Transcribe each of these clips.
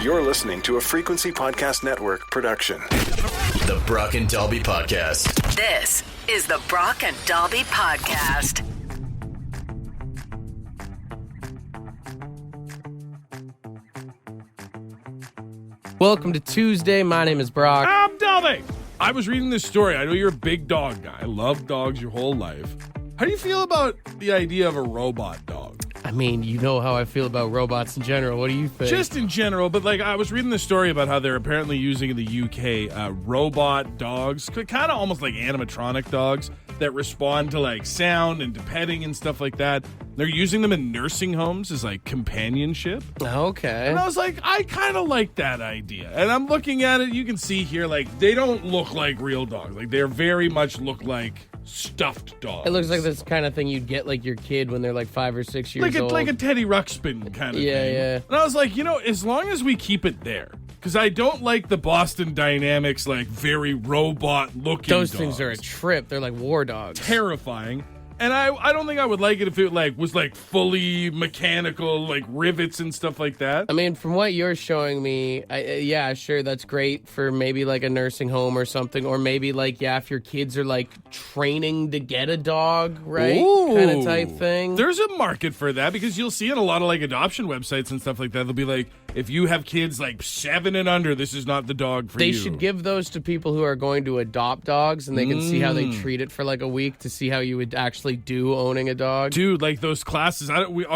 You're listening to a Frequency Podcast Network production. The Brock and Dalby Podcast. This is the Brock and Dalby Podcast. Welcome to Tuesday. My name is Brock. I'm Dalby. I was reading this story. I know you're a big dog guy. I love dogs your whole life. How do you feel about the idea of a robot dog? I mean, you know how I feel about robots in general. What do you think? Just in general, but like I was reading this story about how they're apparently using in the UK robot dogs, kind of almost like animatronic dogs that respond to like sound and to petting and stuff like that. They're using them in nursing homes as like companionship. Okay. And I was like, I kind of like that idea. And I'm looking at it. You can see here, like they don't look like real dogs. Like they're very much look like stuffed dogs. It looks like this kind of thing you'd get like your kid when they're like 5 or 6 years old. Like a Teddy Ruxpin kind of thing. Yeah. And I was like, you know, as long as we keep it there. Because I don't like the Boston Dynamics, like, very robot-looking Those dogs. things are a trip. They're like war dogs. Terrifying. And I don't think I would like it if it, like, was, like, fully mechanical, like, rivets and stuff like that. I mean, from what you're showing me, yeah, sure, that's great for maybe, like, a nursing home or something. Or maybe, like, yeah, if your kids are, like, training to get a dog, right? Kind of type thing. There's a market for that because you'll see in a lot of, like, adoption websites and stuff like that, they'll be like, if you have kids, like, 7 and under, this is not the dog for you. They should give those to people who are going to adopt dogs, and they can see how they treat it for, like, a week to see how you would actually do owning a dog. Dude, like those classes,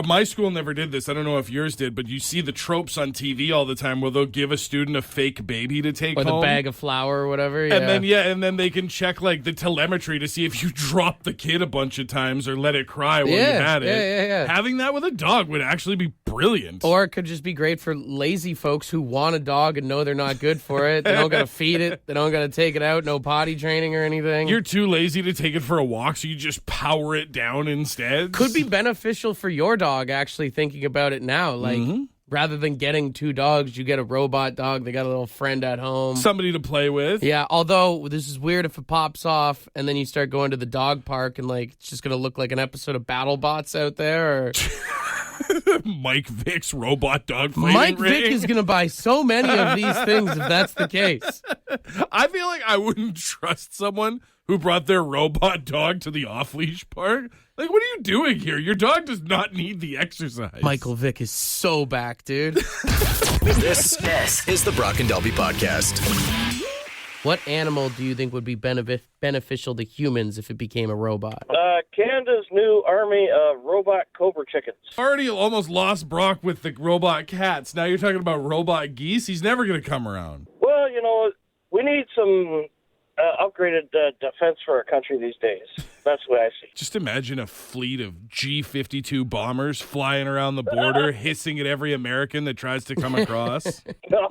my school never did this. I don't know if yours did, but you see the tropes on TV all the time where they'll give a student a fake baby to take home. Or the bag of flour or whatever. And then they can check like the telemetry to see if you drop the kid a bunch of times or let it cry while you had it. Yeah. Having that with a dog would actually be brilliant. Or it could just be great for lazy folks who want a dog and know they're not good for it. They don't got to feed it. They don't got to take it out. No potty training or anything. You're too lazy to take it for a walk, so you just power it down instead. Could be beneficial for your dog, actually, thinking about it now. Like, rather than getting 2 dogs, you get a robot dog. They got a little friend at home. Somebody to play with. Yeah, although this is weird if it pops off and then you start going to the dog park and, like, it's just going to look like an episode of BattleBots out there. Or... Mike Vick's robot dog fighting Mike ring. Vick is going to buy so many of these things if that's the case. I feel like I wouldn't trust someone who brought their robot dog to the off-leash park. Like, what are you doing here? Your dog does not need the exercise. Michael Vick is so back, dude. This is the Brock and Dalby Podcast. What animal do you think would be beneficial to humans if it became a robot? Canada's new army of robot cobra chickens. Already almost lost Brock with the robot cats. Now you're talking about robot geese? He's never going to come around. Well, you know, we need some upgraded defense for our country these days. That's what I see. Just imagine a fleet of G-52 bombers flying around the border, hissing at every American that tries to come across. No,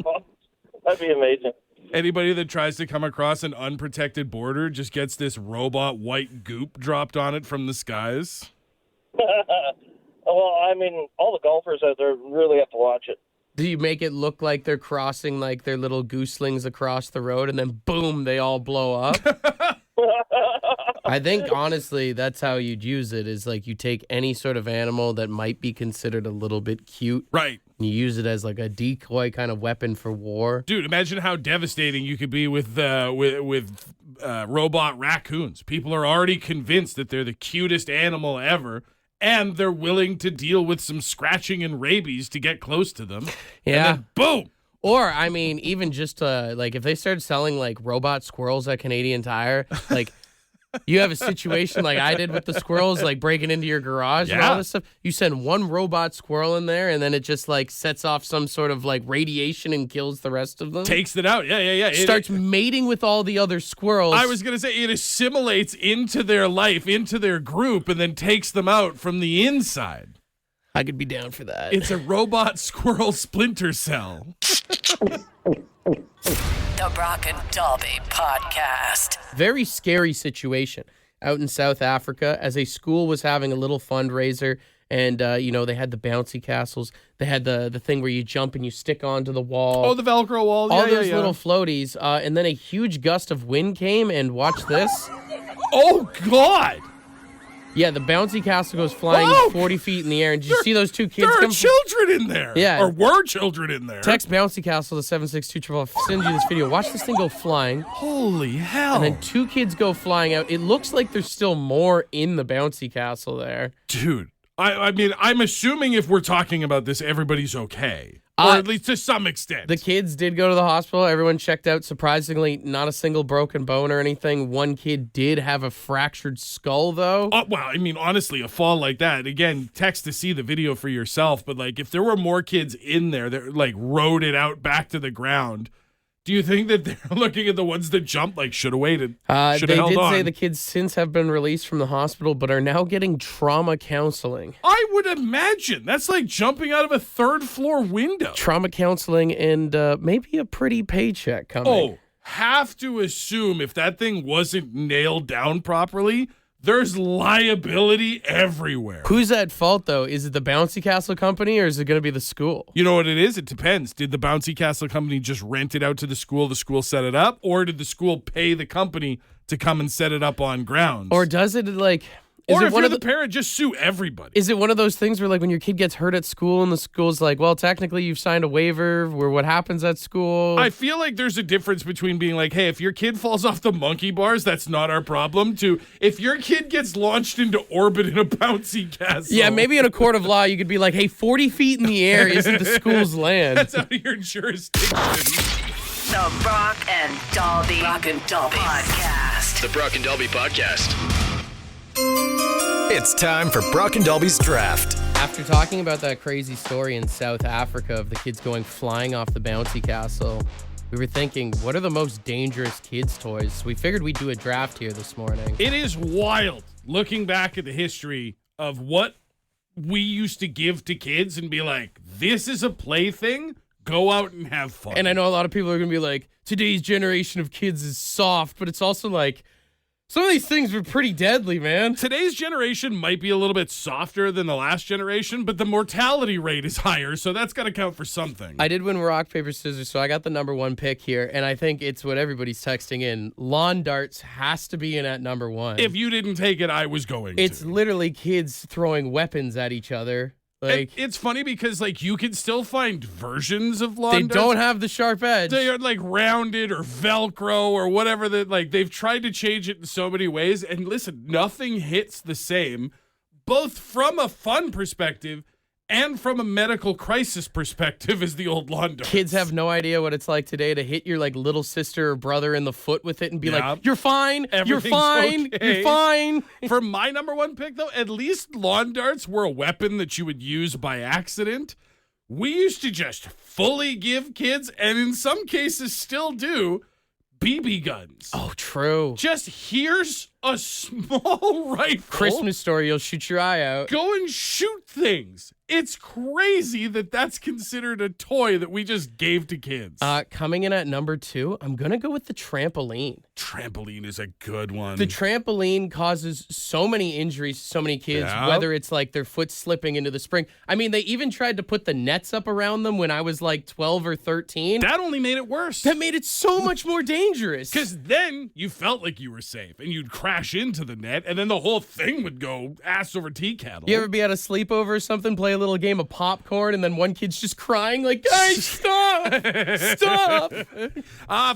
that'd be amazing. Anybody that tries to come across an unprotected border just gets this robot white goop dropped on it from the skies. Well, I mean, all the golfers out there really have to watch it. Do you make it look like they're crossing like their little gooselings across the road and then boom, they all blow up? I think, honestly, that's how you'd use it, is like you take any sort of animal that might be considered a little bit cute. Right. And you use it as like a decoy kind of weapon for war. Dude, imagine how devastating you could be with robot raccoons. People are already convinced that they're the cutest animal ever, and they're willing to deal with some scratching and rabies to get close to them. Yeah. And then boom. Or, I mean, even just like if they started selling like robot squirrels at Canadian Tire, like you have a situation like I did with the squirrels, like breaking into your garage and all this stuff. You send one robot squirrel in there and then it just like sets off some sort of like radiation and kills the rest of them. Takes it out. Yeah. Starts mating with all the other squirrels. I was going to say it assimilates into their life, into their group, and then takes them out from the inside. I could be down for that. It's a robot squirrel splinter cell. The Brock and Dalby Podcast. Very scary situation out in South Africa as a school was having a little fundraiser and, they had the bouncy castles. They had the thing where you jump and you stick onto the wall. Oh, the Velcro wall. All those little floaties. And then a huge gust of wind came and watch this. Oh, God. Yeah, the bouncy castle goes flying Whoa! 40 feet in the air. And did you see those two kids There are come? children in there. Yeah. Or were children in there. Text bouncy castle to 762 I'll send you this video. Watch this thing go flying. Holy hell. And then two kids go flying out. It looks like there's still more in the bouncy castle there. Dude, I mean, I'm assuming if we're talking about this, everybody's okay. Or at least to some extent. The kids did go to the hospital. Everyone checked out. Surprisingly, not a single broken bone or anything. One kid did have a fractured skull, though. Well, I mean, honestly, a fall like that, again, text to see the video for yourself, but like if there were more kids in there that like rode it out back to the ground, do you think that they're looking at the ones that jumped like should have waited? Should have They held did on? say the kids since have been released from the hospital, but are now getting trauma counseling. I would imagine. That's like jumping out of a third-floor window. Trauma counseling and maybe a pretty paycheck coming. Oh, have to assume if that thing wasn't nailed down properly, there's liability everywhere. Who's at fault, though? Is it the bouncy castle company or is it going to be the school? You know what it is? It depends. Did the Bouncy Castle company just rent it out to the school set it up? Or did the school pay the company to come and set it up on grounds? Or does it like... Is Or it if one you're of the parent, just sue everybody. Is it one of those things where, like, when your kid gets hurt at school and the school's like, well, technically you've signed a waiver where what happens at school? I feel like there's a difference between being like, hey, if your kid falls off the monkey bars, that's not our problem, to if your kid gets launched into orbit in a bouncy castle. Yeah, maybe in a court of law you could be like, hey, 40 feet in the air isn't the school's land. That's out of your jurisdiction. The Brock and Dalby Podcast. The Brock and Dalby Podcast. It's time for Brock and Dalby's Draft. After talking about that crazy story in South Africa of the kids going flying off the bouncy castle, we were thinking, what are the most dangerous kids' toys? So we figured we'd do a draft here this morning. It is wild looking back at the history of what we used to give to kids and be like, this is a plaything. Go out and have fun. And I know a lot of people are going to be like, today's generation of kids is soft, but it's also like, some of these things were pretty deadly, man. Today's generation might be a little bit softer than the last generation, but the mortality rate is higher, so that's got to count for something. I did win rock, paper, scissors, so I got the number one pick here, and I think it's what everybody's texting in. Lawn darts has to be in at number one. If you didn't take it, I was going It's to. literally kids throwing weapons at each other. Like, It's funny because like you can still find versions of lawn they darts. don't have the sharp edge. They are like rounded or Velcro or whatever that like they've tried to change it in so many ways. And listen, nothing hits the same, both from a fun perspective and from a medical crisis perspective as the old lawn darts. Kids have no idea what it's like today to hit your like little sister or brother in the foot with it and be Yeah. like, you're fine, you're Everything's fine, okay. you're fine. For my number one pick, though, at least lawn darts were a weapon that you would use by accident. We used to just fully give kids, and in some cases still do, BB guns. Oh, true. Just here's a small rifle. Christmas story, you'll shoot your eye out. Go and shoot things. It's crazy that that's considered a toy that we just gave to kids. Coming in at number two, I'm going to go with the trampoline. Trampoline is a good one. The trampoline causes so many injuries to so many kids, Yeah. whether it's like their foot slipping into the spring. I mean, they even tried to put the nets up around them when I was like 12 or 13. That only made it worse. That made it so much more dangerous. Because then you felt like you were safe and you'd crash into the net and then the whole thing would go ass over tea kettle. You ever be at a sleepover or something, play a little game of popcorn, and then one kid's just crying like, guys, stop! Stop!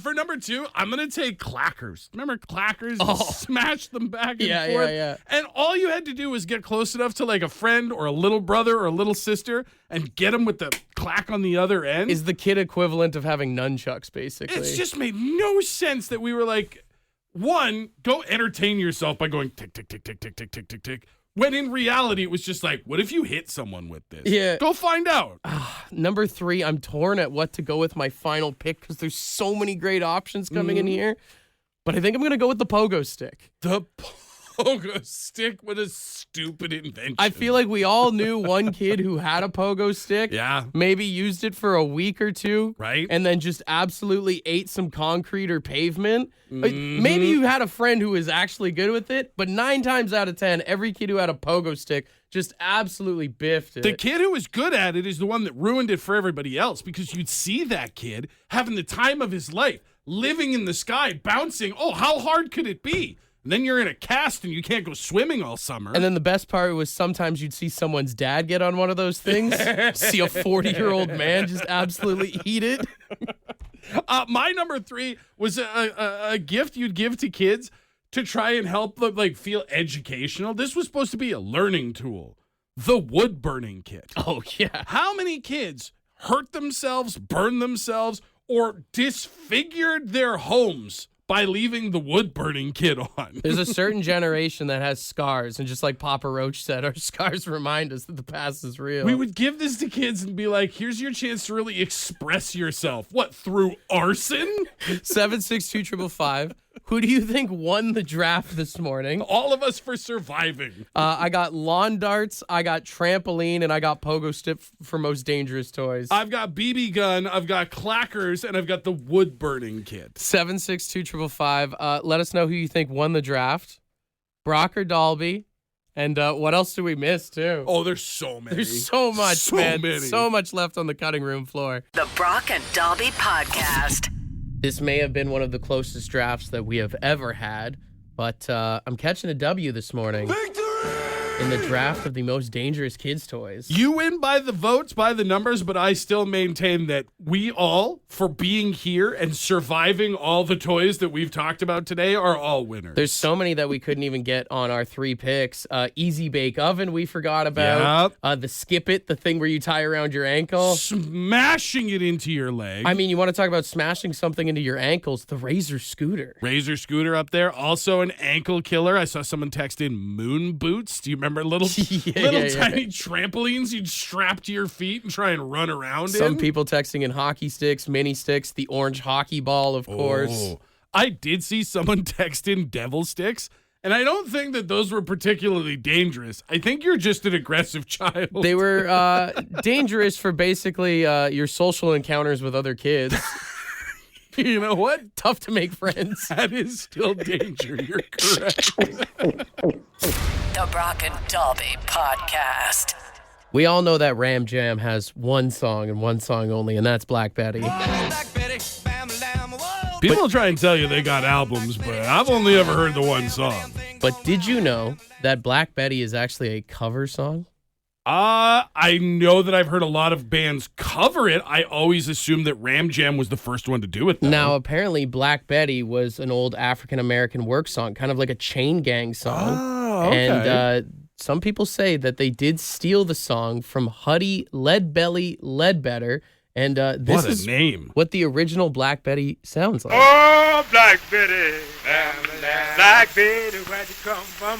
For number two, I'm going to take clackers. Remember clackers? Oh. Smash them back and Yeah, forth. yeah. And all you had to do was get close enough to like a friend or a little brother or a little sister and get them with the clack on the other end. Is the kid equivalent of having nunchucks, basically. It's just made no sense that we were like, one, go entertain yourself by going tick, tick, tick, tick, tick, tick, tick, tick, tick. When in reality, it was just like, what if you hit someone with this? Yeah. Go find out. Number three, I'm torn at what to go with my final pick because there's so many great options coming in here. But I think I'm going to go with the pogo stick. The pogo stick, what a stupid invention. I feel like we all knew one kid who had a pogo stick. Yeah. Maybe used it for a week or two. Right. And then just absolutely ate some concrete or pavement. Like, maybe you had a friend who was actually good with it, but 9 times out of 10, every kid who had a pogo stick just absolutely biffed it. The kid who was good at it is the one that ruined it for everybody else because you'd see that kid having the time of his life, living in the sky, bouncing. Oh, how hard could it be? And then you're in a cast and you can't go swimming all summer. And then the best part was sometimes you'd see someone's dad get on one of those things. See a 40-year-old man just absolutely eat it. My number 3 was a gift you'd give to kids to try and help them like feel educational. This was supposed to be a learning tool. The wood burning kit. Oh, yeah. How many kids hurt themselves, burned themselves, or disfigured their homes by leaving the wood burning kit on? There's a certain generation that has scars, and just like Papa Roach said, our scars remind us that the past is real. We would give this to kids and be like, here's your chance to really express yourself. What, through arson? 762-555. Who do you think won the draft this morning? All of us for surviving. I got lawn darts, I got trampoline, and I got pogo stick for most dangerous toys. I've got BB gun, I've got clackers, and I've got the wood burning kit. 762-555. Let us know who you think won the draft. Brock or Dalby. And what else do we miss, too? Oh, there's so many. There's so much, man. Many. So much left on the cutting room floor. The Brock and Dalby Podcast. This may have been one of the closest drafts that we have ever had, but I'm catching a W this morning. In the draft of the most dangerous kids' toys. You win by the votes, by the numbers, but I still maintain that we all, for being here and surviving all the toys that we've talked about today, are all winners. There's so many that we couldn't even get on our 3 picks. Easy Bake Oven we forgot about. Yep. The Skip It, the thing where you tie around your ankle. Smashing it into your leg. I mean, you want to talk about smashing something into your ankles, the Razor Scooter. Razor Scooter up there. Also an ankle killer. I saw someone text in moon boots. Do you remember little tiny trampolines you'd strap to your feet and try and run around Some in? people texting in hockey sticks, mini sticks, the orange hockey ball, of course. I did see someone text in devil sticks, and I don't think that those were particularly dangerous. I think you're just an aggressive child. They were dangerous for basically your social encounters with other kids. You know what? Tough to make friends. That is still danger. You're correct. The Brock and Dalby Podcast. We all know that Ram Jam has one song and one song only, and that's Black Betty. People try and tell you they got albums, but I've only ever heard the one song. But did you know that Black Betty is actually a cover song? I know that I've heard a lot of bands cover it. I always assumed that Ram Jam was the first one to do it, though. Now, apparently, Black Betty was an old African-American work song, kind of like a chain gang song. Oh, okay. And some people say that they did steal the song from Huddy Leadbelly Ledbetter. And this what a name. What the original Black Betty sounds like. Oh, Black Betty, Black Betty, where'd you come from?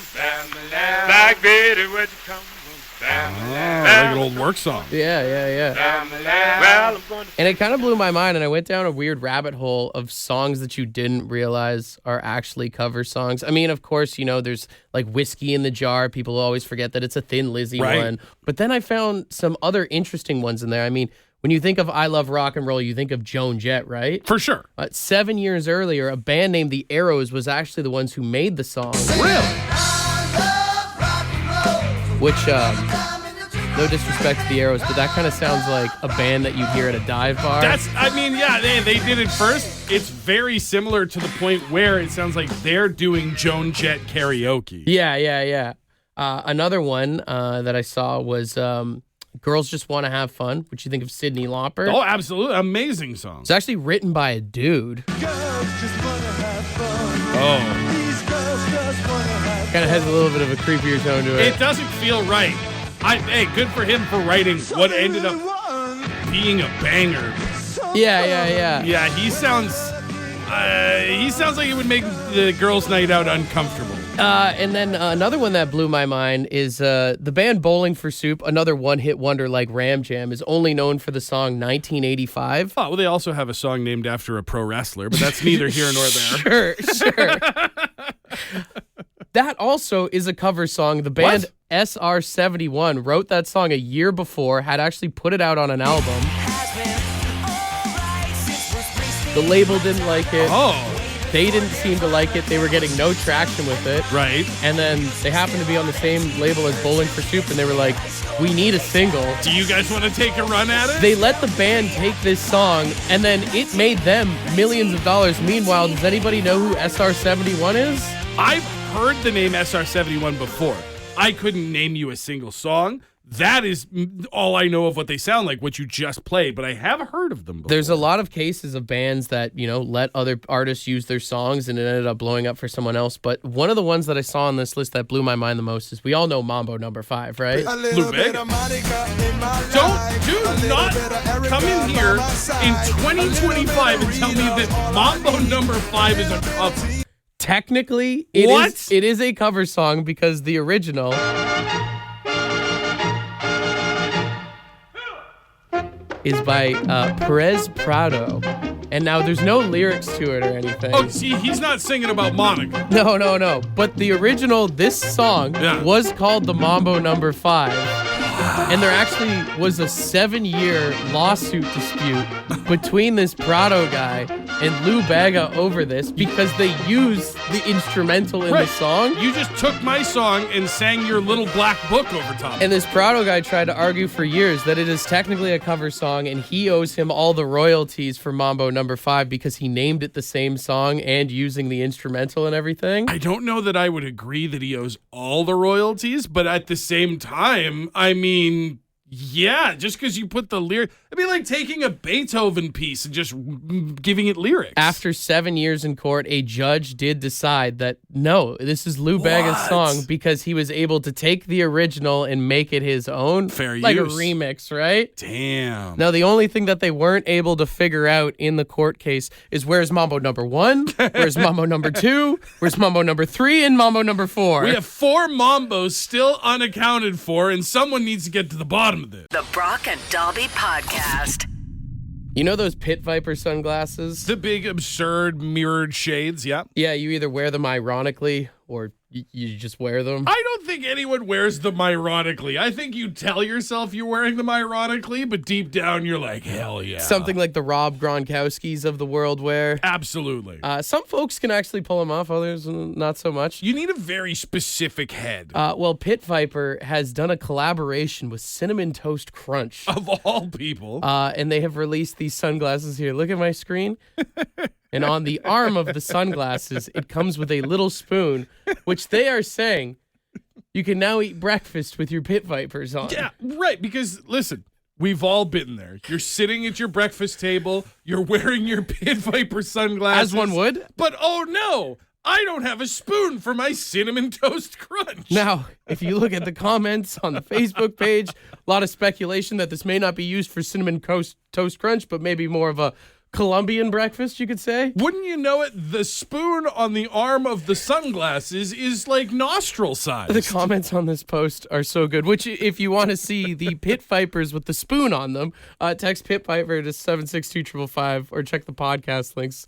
Black Betty, where'd you come from? Like an old work song. Yeah. Well, I'm going to... And it kind of blew my mind, and I went down a weird rabbit hole of songs that you didn't realize are actually cover songs. I mean, of course, you know, there's like Whiskey in the Jar. People always forget that it's a Thin Lizzy one. But then I found some other interesting ones in there. I mean, when you think of I Love Rock and Roll, you think of Joan Jett, right? For sure. 7 years earlier, a band named The Arrows was actually the ones who made the song. Really? Which, no disrespect to The Arrows, but that kind of sounds like a band that you'd hear at a dive bar. They did it first. It's very similar to the point where it sounds like they're doing Joan Jett karaoke. Yeah. Another one that I saw was Girls Just Want to Have Fun, which you think of Cyndi Lauper. Oh, absolutely. Amazing song. It's actually written by a dude. Oh. Kind of has a little bit of a creepier tone to it. It doesn't feel right. Hey, good for him for writing what ended up being a banger. Yeah. Yeah, he sounds like it would make the girls' night out uncomfortable. And then another one that blew my mind is the band Bowling for Soup, another one-hit wonder like Ram Jam, is only known for the song 1985. Oh, well, they also have a song named after a pro wrestler, but that's neither here nor there. Sure. That also is a cover song. The band SR71 wrote that song a year before, had actually put it out on an album. The label didn't like it. Oh. They didn't seem to like it. They were getting no traction with it. Right. And then they happened to be on the same label as Bowling for Soup, and they were like, we need a single. Do you guys want to take a run at it? They let the band take this song, and then it made them millions of dollars. Meanwhile, does anybody know who SR71 is? I've heard the name SR-71 before. I couldn't name you a single song. That is all I know of what they sound like, what you just played, but I have heard of them before. There's a lot of cases of bands that, let other artists use their songs and it ended up blowing up for someone else. But one of the ones that I saw on this list that blew my mind the most is we all know Mambo #5, right? Lou Bega. Do not come in here in 2025 and tell me that Mambo #5 is a cover. Technically, it is a cover song because the original is by Perez Prado. And now there's no lyrics to it or anything. Oh, see, he's not singing about Monica. No. But the original, this song was called the Mambo #5. And there actually was a 7-year lawsuit dispute between this Prado guy and Lou Bega over this because they used the instrumental in the song. You just took my song and sang your little black book over top. And this Prado guy tried to argue for years that it is technically a cover song and he owes him all the royalties for Mambo #5 because he named it the same song and using the instrumental and everything. I don't know that I would agree that he owes all the royalties, but at the same time, I mean, yeah, just because you put the lyric, it'd be like taking a Beethoven piece and just giving it lyrics. After 7 years in court, a judge did decide that no, this is Lou Bega's song because he was able to take the original and make it his own. Fair like use. a remix, right? Damn. Now, the only thing that they weren't able to figure out in the court case is where's Mambo #1, where's Mambo #2, where's Mambo #3, and Mambo #4. We have 4 Mambos still unaccounted for, and someone needs to get to the bottom of this. The Brock and Dalby Podcast. You know those Pit Viper sunglasses? The big, absurd, mirrored shades, yeah. Yeah, you either wear them ironically or you just wear them. I don't think anyone wears them ironically. I think you tell yourself you're wearing them ironically, but deep down you're like, hell yeah. Something like the Rob Gronkowskis of the world wear. Absolutely. Some folks can actually pull them off, others not so much. You need a very specific head. Well, Pit Viper has done a collaboration with Cinnamon Toast Crunch. Of all people. And they have released these sunglasses here. Look at my screen. And on the arm of the sunglasses, it comes with a little spoon, which they are saying you can now eat breakfast with your Pit Vipers on. Yeah, right. Because, listen, we've all been there. You're sitting at your breakfast table. You're wearing your Pit Viper sunglasses. As one would. But, oh, no. I don't have a spoon for my Cinnamon Toast Crunch. Now, if you look at the comments on the Facebook page, a lot of speculation that this may not be used for Cinnamon Toast Crunch, but maybe more of a Colombian breakfast, you could say. Wouldn't you know it? The spoon on the arm of the sunglasses is like nostril size. The comments on this post are so good, which if you want to see the Pit Vipers with the spoon on them, text Pit Viper to 762-555 or check the podcast links.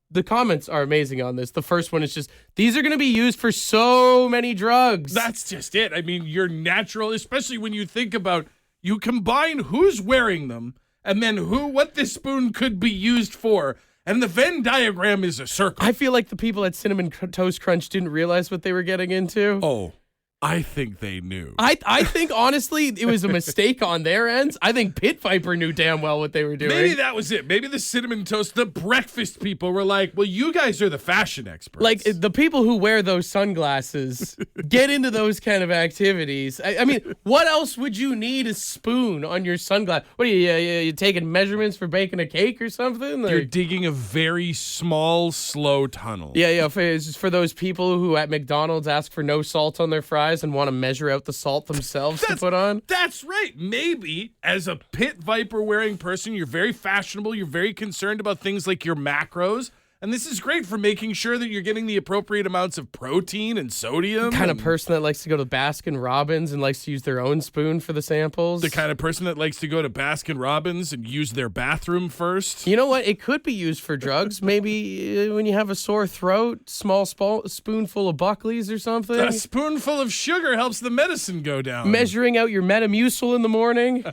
The comments are amazing on this. The first one is just, these are going to be used for so many drugs. That's just it. I mean, you're natural, especially when you think about, you combine who's wearing them and then what this spoon could be used for. And the Venn diagram is a circle. I feel like the people at Cinnamon Toast Crunch didn't realize what they were getting into. Oh, I think they knew. I think, honestly, it was a mistake on their ends. I think Pit Viper knew damn well what they were doing. Maybe that was it. Maybe the Cinnamon Toast, the breakfast people were like, well, you guys are the fashion experts. Like, the people who wear those sunglasses get into those kind of activities. I mean, what else would you need a spoon on your sunglass? What are you taking measurements for baking a cake or something? You're digging a very small, slow tunnel. Yeah. It's for those people who at McDonald's ask for no salt on their fries and want to measure out the salt themselves to put on. That's right. Maybe as a Pit Viper wearing person, you're very fashionable. You're very concerned about things like your macros. And this is great for making sure that you're getting the appropriate amounts of protein and sodium. The kind of person that likes to go to Baskin Robbins and likes to use their own spoon for the samples. The kind of person that likes to go to Baskin Robbins and use their bathroom first. You know what? It could be used for drugs. Maybe when you have a sore throat, small spoonful of Buckley's or something. A spoonful of sugar helps the medicine go down. Measuring out your Metamucil in the morning.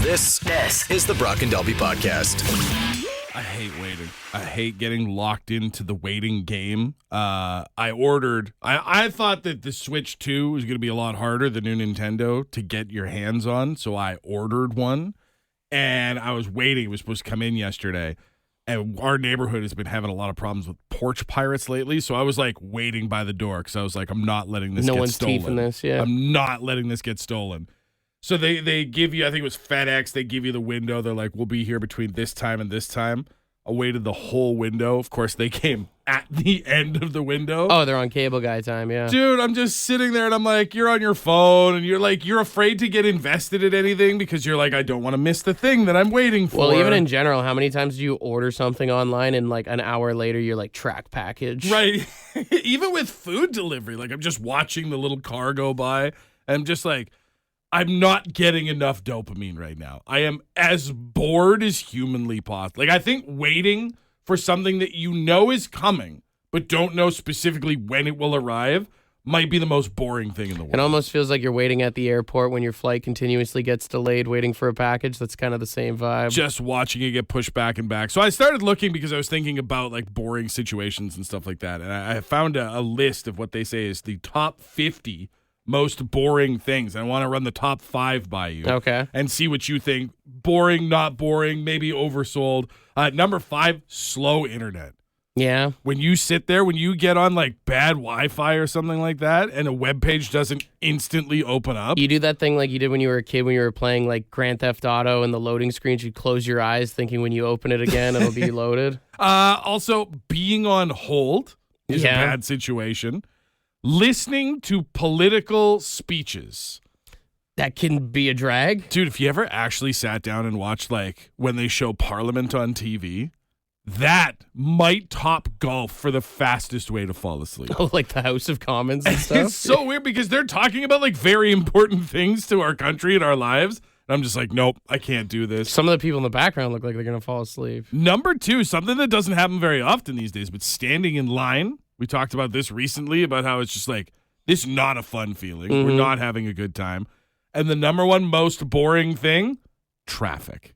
This is the Brock and Dalby Podcast. I hate waiting. I hate getting locked into the waiting game. I thought that the Switch 2 was going to be a lot harder, the new Nintendo, to get your hands on, so I ordered one, and I was waiting. It was supposed to come in yesterday. And our neighborhood has been having a lot of problems with porch pirates lately. So I was like waiting by the door because I was like, I'm not letting this No get one's stolen. teething this, yeah. I'm not letting this get stolen. So they give you, I think it was FedEx, they give you the window. They're like, we'll be here between this time and this time. I waited the whole window. Of course, they came at the end of the window. Oh, they're on cable guy time, yeah. Dude, I'm just sitting there and I'm like, you're on your phone and you're afraid to get invested in anything because you're like, I don't want to miss the thing that I'm waiting for. Well, even in general, how many times do you order something online and like an hour later you're like track package? Right. Even with food delivery, like I'm just watching the little car go by and I'm just like, I'm not getting enough dopamine right now. I am as bored as humanly possible. Like, I think waiting for something that you know is coming, but don't know specifically when it will arrive, might be the most boring thing in the world. It almost feels like you're waiting at the airport when your flight continuously gets delayed, waiting for a package. That's kind of the same vibe. Just watching it get pushed back and back. So I started looking because I was thinking about like boring situations and stuff like that. And I found a list of what they say is the top 50 most boring things. I want to run the top 5 by you. Okay. And see what you think. Boring, not boring, maybe oversold. Number 5, slow internet. Yeah. When you sit there, when you get on like bad Wi-Fi or something like that and a web page doesn't instantly open up. You do that thing like you did when you were a kid when you were playing like Grand Theft Auto and the loading screens, you'd close your eyes thinking when you open it again, it'll be loaded. Also, being on hold is a bad situation. Listening to political speeches. That can be a drag. Dude, if you ever actually sat down and watched like when they show Parliament on TV, that might top golf for the fastest way to fall asleep. Oh, like the House of Commons and stuff? It's so weird because they're talking about like very important things to our country and our lives. And I'm just like, nope, I can't do this. Some of the people in the background look like they're going to fall asleep. Number 2, something that doesn't happen very often these days, but standing in line. We talked about this recently, about how it's just like, this is not a fun feeling. Mm-hmm. We're not having a good time. And the number 1 most boring thing, traffic.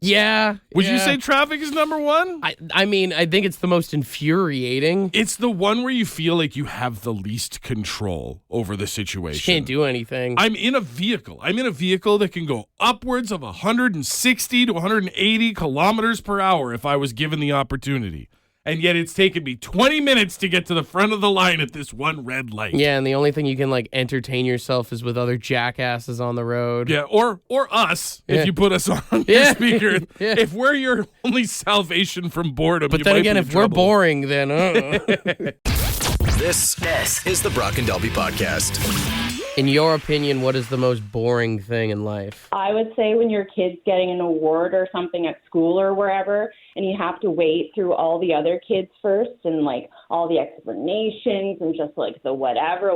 Yeah. Would you say traffic is number 1? I mean, I think it's the most infuriating. It's the one where you feel like you have the least control over the situation. You can't do anything. I'm in a vehicle that can go upwards of 160 to 180 kilometers per hour if I was given the opportunity. And yet it's taken me 20 minutes to get to the front of the line at this one red light. Yeah, and the only thing you can like entertain yourself is with other jackasses on the road. Yeah, or us, if you put us on your speaker. Yeah. If we're your only salvation from boredom, But you then might again, be in if we're trouble. boring, then This is the Brock and Dalby Podcast. in your opinion, what is the most boring thing in life? I would say when your kid's getting an award or something at school or wherever, and you have to wait through all the other kids first and like all the explanations and just like the whatever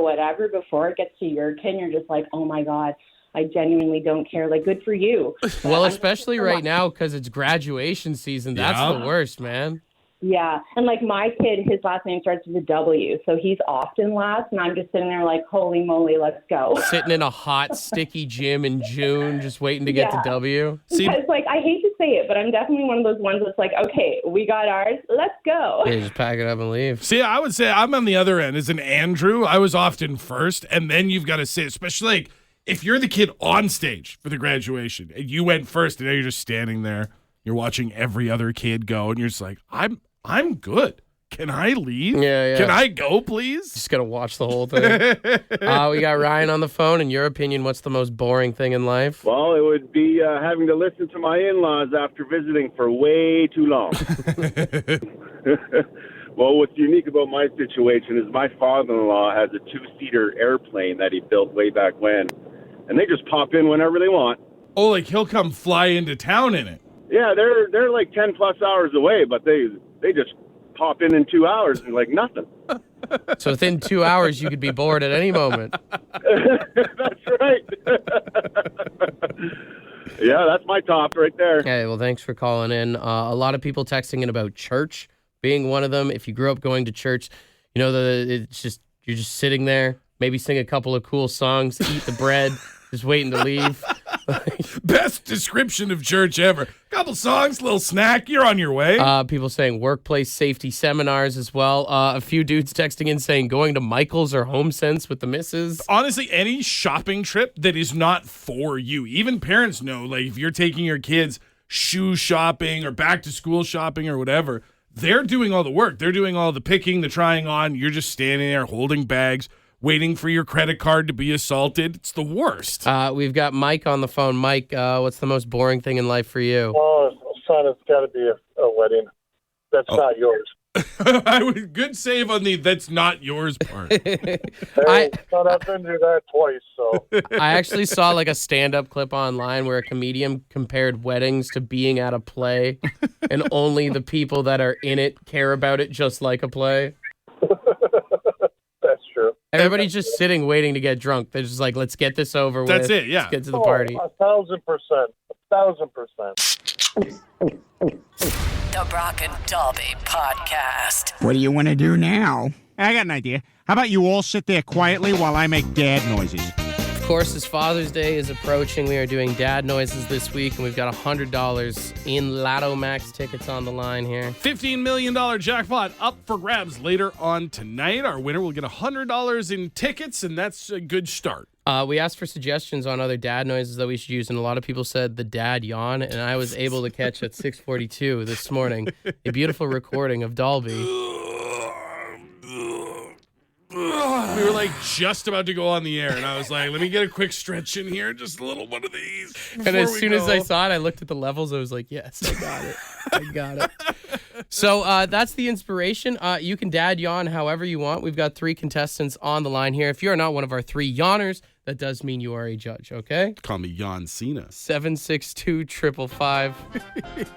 before it gets to your kid, and you're just like, oh my God, I genuinely don't care. Like, good for you. Well, especially right now because it's graduation season. That's the worst, man. Yeah. And like my kid, his last name starts with a W. So he's often last. And I'm just sitting there like, holy moly, let's go. Sitting in a hot, sticky gym in June, just waiting to get to W. Because like, I hate to say it, but I'm definitely one of those ones that's like, okay, we got ours. Let's go. Yeah, just pack it up and leave. See, I would say I'm on the other end. As an Andrew, I was often first. And then you've got to sit, especially like if you're the kid on stage for the graduation and you went first and now you're just standing there, you're watching every other kid go and you're just like, I'm good. Can I leave? Yeah. Can I go, please? Just gotta watch the whole thing. We got Ryan on the phone. In your opinion, what's the most boring thing in life? Well, it would be having to listen to my in-laws after visiting for way too long. Well, what's unique about my situation is my father-in-law has a 2-seater airplane that he built way back when, and they just pop in whenever they want. Oh, like he'll come fly into town in it. Yeah, they're like 10 plus hours away, but they just pop in 2 hours and like nothing. So within 2 hours, you could be bored at any moment. That's right. Yeah, that's my top right there. Hey, well, thanks for calling in. A lot of people texting in about church being one of them. If you grew up going to church, you know it's just you're just sitting there, maybe sing a couple of cool songs, eat the bread, just waiting to leave. Best description of church ever. Couple songs, little snack, you're on your way. People saying workplace safety seminars as well. A few dudes texting in saying going to Michael's or HomeSense with the missus. Honestly, any shopping trip that is not for you. Even parents know, like, if you're taking your kids, shoe shopping or back to school shopping or whatever. They're doing all the work. They're doing all the picking, the trying on. You're just standing there holding bags, waiting for your credit card to be assaulted. It's the worst. We've got Mike on the phone. Mike, what's the most boring thing in life for you? Oh, son, it's got to be a wedding. That's not yours. Good save on the "that's not yours" part. Hey, son, I've been through that twice, so. I actually saw like a stand-up clip online where a comedian compared weddings to being at a play, and only the people that are in it care about it just like a play. That's true. Everybody's just sitting waiting to get drunk. They're just like, let's get this over with. That's it, yeah. Let's get to the party. 1,000%. 1,000%. The Brock and Dalby Podcast. What do you want to do now? I got an idea. How about you all sit there quietly while I make dad noises? Of course, as Father's Day is approaching, we are doing dad noises this week, and we've got $100 in Lotto Max tickets on the line here. $15 million jackpot up for grabs later on tonight. Our winner will get $100 in tickets, and that's a good start. We asked for suggestions on other dad noises that we should use, and a lot of people said the dad yawn, and I was able to catch at 6:42 this morning a beautiful recording of Dalby. We were like just about to go on the air, and I was like, let me get a quick stretch in here, just a little one of these. And as soon as I saw it, I looked at the levels. I was like, yes, I got it. I got it. So that's the inspiration. You can dad yawn however you want. We've got 3 contestants on the line here. If you're not one of our 3 yawners, that does mean you are a judge, okay? Call me Jan Cena. 762-555.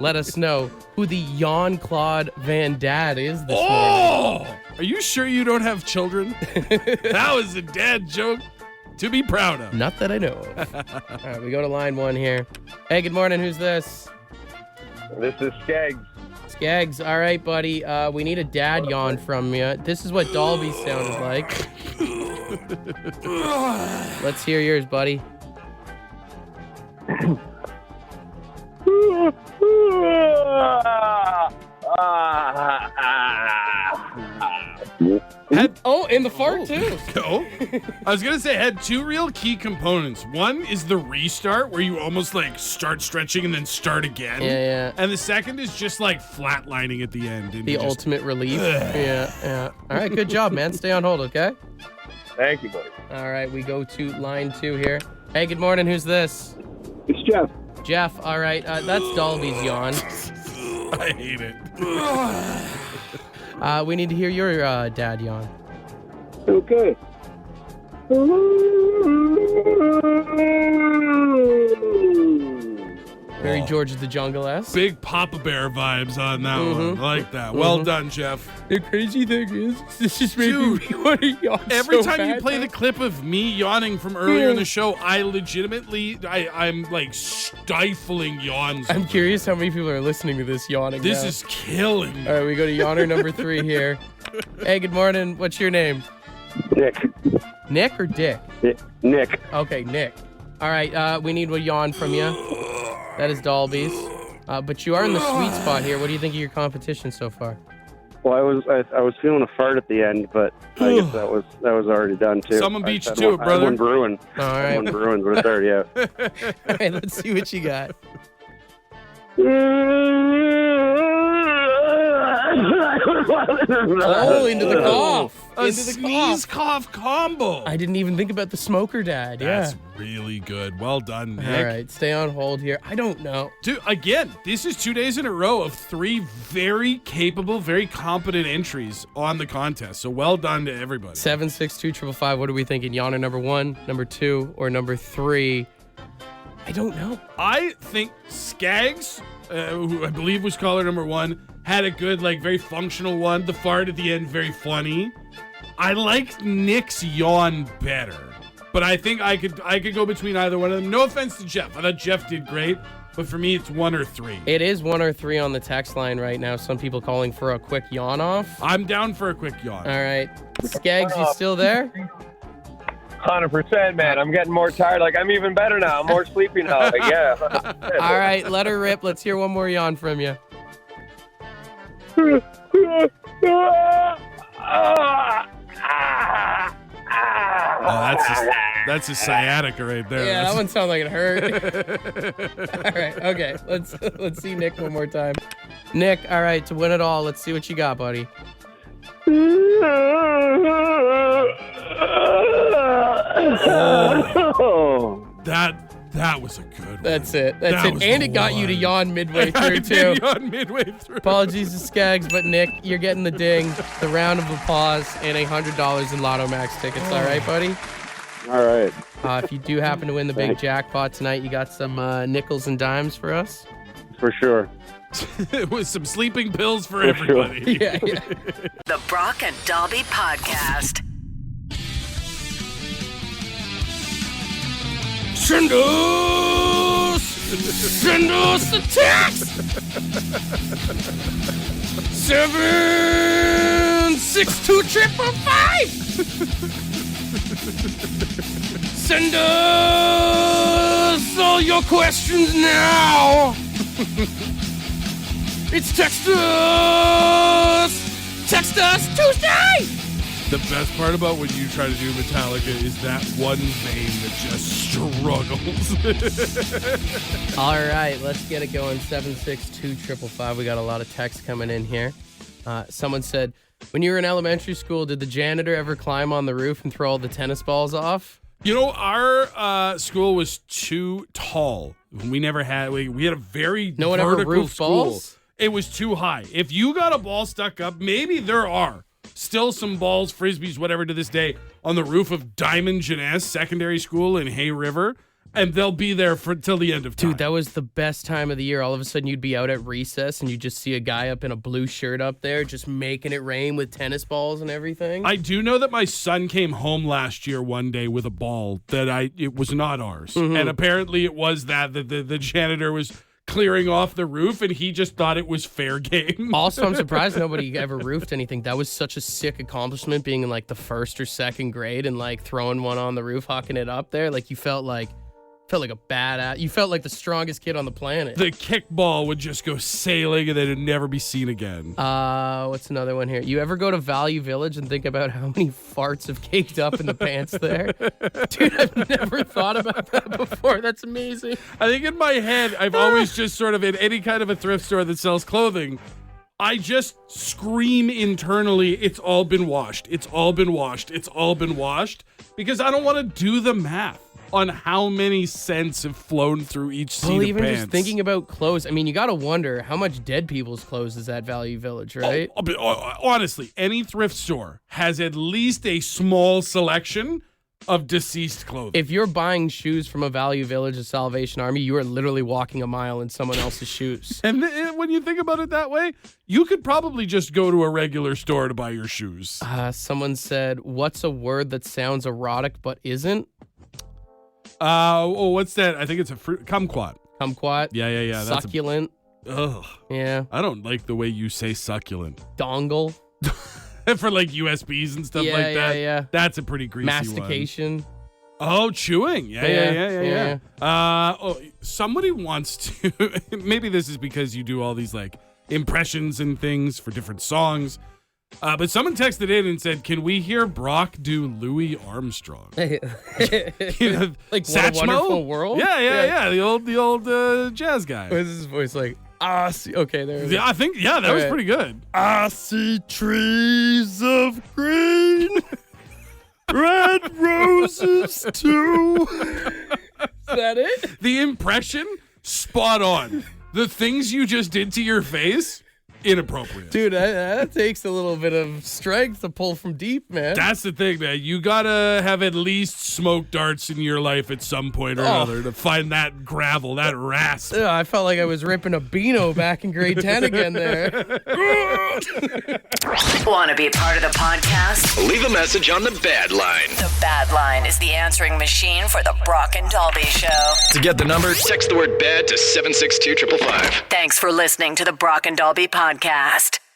Let us know who the Jan Claude Van Dad is this morning. Oh! Are you sure you don't have children? That was a dad joke to be proud of. Not that I know of. All right, we go to line 1 here. Hey, good morning. Who's this? This is Skeggs. Skeggs. All right, buddy. We need a dad yawn from you. This is what Dalby sounded like. Let's hear yours, buddy. In the fart too. Oh, I was gonna say it had 2 real key components. One is the restart, where you almost like start stretching and then start again. Yeah. And the second is just like flatlining at the end. And The ultimate relief. Yeah. All right, good job, man. Stay on hold, okay? Thank you, buddy. All right, we go to line 2 here. Hey, good morning. Who's this? It's Jeff. Jeff. All right, that's Dalby's yawn. I hate it. We need to hear your dad yawn. Okay. Very George of the Jungle-esque. Big Papa Bear vibes on that one. I like that. Well done, Jeff. The crazy thing is, this just made me want to yawn Every so time you bad play now. the clip of me yawning from earlier in the show, I legitimately, I'm like stifling yawns. I'm curious how many people are listening to this yawning This now. is killing me. All right, we go to yawner number 3 here. Hey, good morning. What's your name? Nick. Nick or Dick? Nick. Okay, Nick. All right, we need a yawn from you. That is Dalby's. But you are in the sweet spot here. What do you think of your competition so far? Well, I was feeling a fart at the end, but I guess that was already done too. Someone beat you to it, brother. One brewing. All right. One brewing, but it's already out. All right, let's see what you got. Oh, into the cough. A Into the sneeze cough combo. I didn't even think about the smoker dad. That's really good. Well done, Nick. All right, stay on hold here. I don't know. Dude, again, this is 2 days in a row of 3 very capable, very competent entries on the contest. So well done to everybody. 762-555. What are we thinking? Yawner number 1, number 2, or number 3? I don't know. I think Skaggs, who I believe was caller number 1, had a good, like, very functional one. The fart at the end, very funny. I like Nick's yawn better, but I think I could go between either one of them. No offense to Jeff. I thought Jeff did great, but for me, it's 1 or 3. It is 1 or 3 on the text line right now. Some people calling for a quick yawn off. I'm down for a quick yawn. All right. Skaggs, you still there? 100%, man. I'm getting more tired. Like, I'm even better now. I'm more sleepy now. Like, yeah. 100%. All right, let her rip. Let's hear one more yawn from you. Oh, that's just That's a sciatica right there. Yeah, that one sounds like it hurt. All right, okay. Let's see Nick one more time. Nick, all right, to win it all, let's see what you got, buddy. That was a good one. That's it. And it got you to yawn midway through, too. Yawn midway through. Apologies to Skaggs, but Nick, you're getting the ding, the round of applause, and $100 in Lotto Max tickets. All right, buddy? All right. If you do happen to win the big jackpot tonight, you got some nickels and dimes for us? For sure. With some sleeping pills for everybody. Yeah. The Brock and Dalby Podcast. Send us a text. 762-555. Send us all your questions now. It's Text Us Tuesday. The best part about when you try to do Metallica is that one vein that just struggles. All right, let's get it going. 762-555. We got a lot of texts coming in here. Someone said, when you were in elementary school, did the janitor ever climb on the roof and throw all the tennis balls off? You know, our school was too tall. We never had, we had a very no one ever roofed school. Balls? It was too high. If you got a ball stuck up, maybe there are still some balls, frisbees, whatever to this day on the roof of Diamond Jeunesse Secondary School in Hay River, and they'll be there till the end of time. Dude, that was the best time of the year. All of a sudden, you'd be out at recess, and you'd just see a guy up in a blue shirt up there just making it rain with tennis balls and everything. I do know that my son came home last year one day with a ball that it was not ours. Mm-hmm. And apparently it was that the janitor was clearing off the roof, and he just thought it was fair game. Also, I'm surprised nobody ever roofed anything. That was such a sick accomplishment, being in like the first or second grade and like throwing one on the roof, hucking it up there. Like you felt like a badass. You felt like the strongest kid on the planet. The kickball would just go sailing and then it'd never be seen again. What's another one here? You ever go to Value Village and think about how many farts have caked up in the pants there? Dude, I've never thought about that before. That's amazing. I think in my head, I've always just sort of in any kind of a thrift store that sells clothing, I just scream internally, it's all been washed. It's all been washed. It's all been washed. Because I don't want to do the math on how many cents have flown through each seat of even pants. Just thinking about clothes, I mean, you got to wonder how much dead people's clothes is at Value Village, right? Honestly, any thrift store has at least a small selection of deceased clothing. If you're buying shoes from a Value Village or Salvation Army, you are literally walking a mile in someone else's shoes. And when you think about it that way, you could probably just go to a regular store to buy your shoes. Someone said, what's a word that sounds erotic but isn't? What's that? I think it's a fruit. Kumquat. Kumquat? Yeah. Succulent. Ugh. Yeah. I don't like the way you say succulent. Dongle. For like USBs and stuff like that. Yeah. That's a pretty greasy Mastication. one. Oh, chewing. Yeah. Somebody wants to, maybe this is because you do all these like impressions and things for different songs. But someone texted in and said, can we hear Brock do Louis Armstrong? Like Satchmo? What a Wonderful World? Yeah. The old jazz guy. What is his voice like? Okay, there it is. Yeah, I think, that was pretty good. I see trees of green, red roses too. Is that it? The impression, spot on. The things you just did to your face, inappropriate. Dude, that takes a little bit of strength to pull from deep, man. That's the thing, man. You gotta have at least smoke darts in your life at some point or another to find that gravel, that rasp. Yeah, I felt like I was ripping a Beano back in grade 10 again there. Want to be a part of the podcast? Leave a message on the Bad Line. The Bad Line is the answering machine for the Brock and Dalby Show. To get the number, text the word BAD to 762-555. Thanks for listening to the Brock and Dalby Podcast.